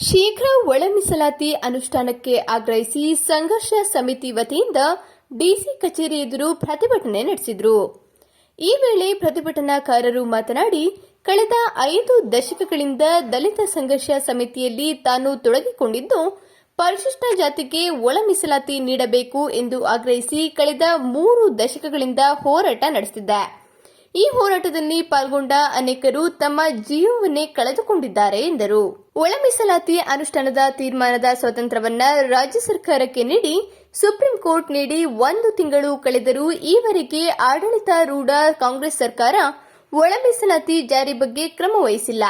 ಶೀಘ್ರ ಒಳ ಮೀಸಲಾತಿ ಅನುಷ್ಠಾನಕ್ಕೆ ಆಗ್ರಹಿಸಿ ಸಂಘರ್ಷ ಸಮಿತಿ ವತಿಯಿಂದ ಡಿಸಿ ಕಚೇರಿ ಎದುರು ಪ್ರತಿಭಟನೆ ನಡೆಸಿದರು. ಈ ವೇಳೆ ಪ್ರತಿಭಟನಾಕಾರರು ಮಾತನಾಡಿ, ಕಳೆದ 5 ದಶಕಗಳಿಂದ ದಲಿತ ಸಂಘರ್ಷ ಸಮಿತಿಯಲ್ಲಿ ತಾನು ತೊಡಗಿಕೊಂಡಿದ್ದು ಪರಿಶಿಷ್ಟ ಜಾತಿಗೆ ಒಳ ಮೀಸಲಾತಿ ನೀಡಬೇಕು ಎಂದು ಆಗ್ರಹಿಸಿ ಕಳೆದ 3 ದಶಕಗಳಿಂದ ಹೋರಾಟ ನಡೆಸುತ್ತಿದೆ. ಈ ಹೋರಾಟದಲ್ಲಿ ಪಾಲ್ಗೊಂಡ ಅನೇಕರು ತಮ್ಮ ಜೀವವನ್ನೇ ಕಳೆದುಕೊಂಡಿದ್ದಾರೆ ಎಂದರು. ಒಳ ಮೀಸಲಾತಿ ಅನುಷ್ಠಾನದ ತೀರ್ಮಾನದ ಸ್ವಾತಂತ್ರ್ಯವನ್ನ ರಾಜ್ಯ ಸರ್ಕಾರಕ್ಕೆ ನೀಡಿ ಸುಪ್ರೀಂ ಕೋರ್ಟ್ ನೀಡಿ 1 ತಿಂಗಳು ಕಳೆದರೂ ಈವರೆಗೆ ಆಡಳಿತಾರೂಢ ಕಾಂಗ್ರೆಸ್ ಸರ್ಕಾರ ಒಳ ಮೀಸಲಾತಿ ಜಾರಿ ಬಗ್ಗೆ ಕ್ರಮ ವಹಿಸಿಲ್ಲ.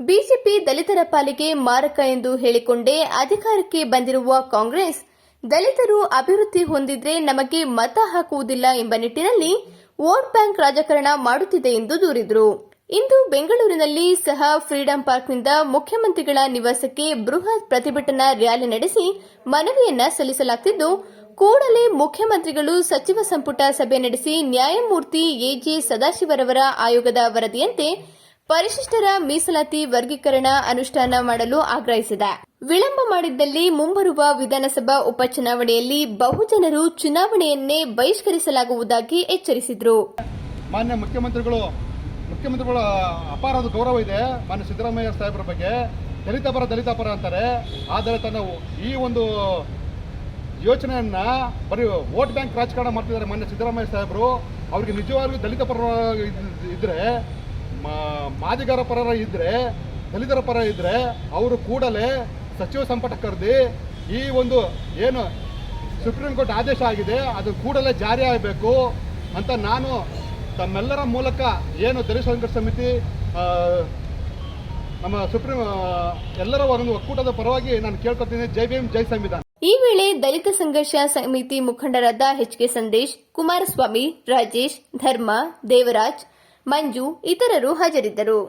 ಬಿಜೆಪಿ ದಲಿತರ ಪಾಲಿಗೆ ಮಾರಕ ಎಂದು ಹೇಳಿಕೊಂಡೇ ಅಧಿಕಾರಕ್ಕೆ ಬಂದಿರುವ ಕಾಂಗ್ರೆಸ್ ದಲಿತರು ಅಭಿವೃದ್ಧಿ ಹೊಂದಿದ್ರೆ ನಮಗೆ ಮತ ಹಾಕುವುದಿಲ್ಲ ಎಂಬ ನಿಟ್ಟಿನಲ್ಲಿ ವೋಟ್ ಬ್ಯಾಂಕ್ ರಾಜಕಾರಣ ಮಾಡುತ್ತಿದೆ ಎಂದು ದೂರಿದರು. ಇಂದು ಬೆಂಗಳೂರಿನಲ್ಲಿ ಸಹ ಫ್ರೀಡಂ ಪಾರ್ಕ್ನಿಂದ ಮುಖ್ಯಮಂತ್ರಿಗಳ ನಿವಾಸಕ್ಕೆ ಬೃಹತ್ ಪ್ರತಿಭಟನಾ ರ್ಯಾಲಿ ನಡೆಸಿ ಮನವಿಯನ್ನ ಸಲ್ಲಿಸಲಾಗುತ್ತಿದ್ದು, ಕೂಡಲೇ ಮುಖ್ಯಮಂತ್ರಿಗಳು ಸಚಿವ ಸಂಪುಟ ಸಭೆ ನಡೆಸಿ ನ್ಯಾಯಮೂರ್ತಿ ಎಜೆ ಸದಾಶಿವರವರ ಆಯೋಗದ ವರದಿಯಂತೆ ಪರಿಶಿಷ್ಟರ ಮೀಸಲಾತಿ ವರ್ಗೀಕರಣ ಅನುಷ್ಠಾನ ಮಾಡಲು ಆಗ್ರಹಿಸಿದೆ. ವಿಳಂಬ ಮಾಡಿದ್ದಲ್ಲಿ ಮುಂಬರುವ ವಿಧಾನಸಭಾ ಉಪಚುನಾವಣೆಯಲ್ಲಿ ಬಹುಜನರು ಚುನಾವಣೆಯನ್ನೇ ಬಹಿಷ್ಕರಿಸಲಾಗುವುದಾಗಿ ಎಚ್ಚರಿಸಿದರು. ಮಾನ್ಯ ಮುಖ್ಯಮಂತ್ರಿಗಳ ಅಪಾರದ ಗೌರವ ಇದೆ ಮಾನ್ಯ ಸಿದ್ದರಾಮಯ್ಯ ಸಾಹೇಬರ ಬಗ್ಗೆ. ದಲಿತ ಪರ ಅಂತಾರೆ, ಆದರೆ ತನ್ನ ಈ ಒಂದು ಯೋಚನೆಯನ್ನ ಬರೀ ವೋಟ್ ಬ್ಯಾಂಕ್ ರಾಜಕಾರಣ ಮಾಡ್ತಿದ್ದಾರೆ ಮಾನ್ಯ ಸಿದ್ದರಾಮಯ್ಯ ಸಾಹೇಬರು. ಅವ್ರಿಗೆ ನಿಜವಾಗ್ಲೂ ದಲಿತ ಪರ ಇದ್ರೆ, ಮಾದಿಗರ ಪರ ಇದ್ರೆ, ದಲಿತರ ಪರ ಇದ್ರೆ ಅವರು ಕೂಡಲೇ ಸಚಿವ ಸಂಪುಟ ಕರೆದಿ ಈ ಒಂದು ಏನು ಸುಪ್ರೀಂ ಕೋರ್ಟ್ ಆದೇಶ ಆಗಿದೆ ಅದು ಕೂಡಲೇ ಜಾರಿ ಆಗಬೇಕು ಅಂತ ನಾನು ತಮ್ಮೆಲ್ಲರ ಮೂಲಕ ಏನು ದಲಿತ ಸಂಘರ್ಷ ಸಮಿತಿ ನಮ್ಮ ಸುಪ್ರೀಂ ಎಲ್ಲರ ಒಂದು ಒಕ್ಕೂಟದ ಪರವಾಗಿ ನಾನು ಕೇಳ್ಕೊತೀನಿ. ಜೈ ಭೀಮ್, ಜೈ ಸಂವಿಧಾನ. ಈ ವೇಳೆ ದಲಿತ ಸಂಘರ್ಷ ಸಮಿತಿ ಮುಖಂಡರಾದ ಎಚ್.ಕೆ. ಸಂದೇಶ್, ಕುಮಾರಸ್ವಾಮಿ, ರಾಜೇಶ್, ಧರ್ಮ, ದೇವರಾಜ್, ಮಂಜು ಇತರರು ಹಾಜರಿದ್ದರು.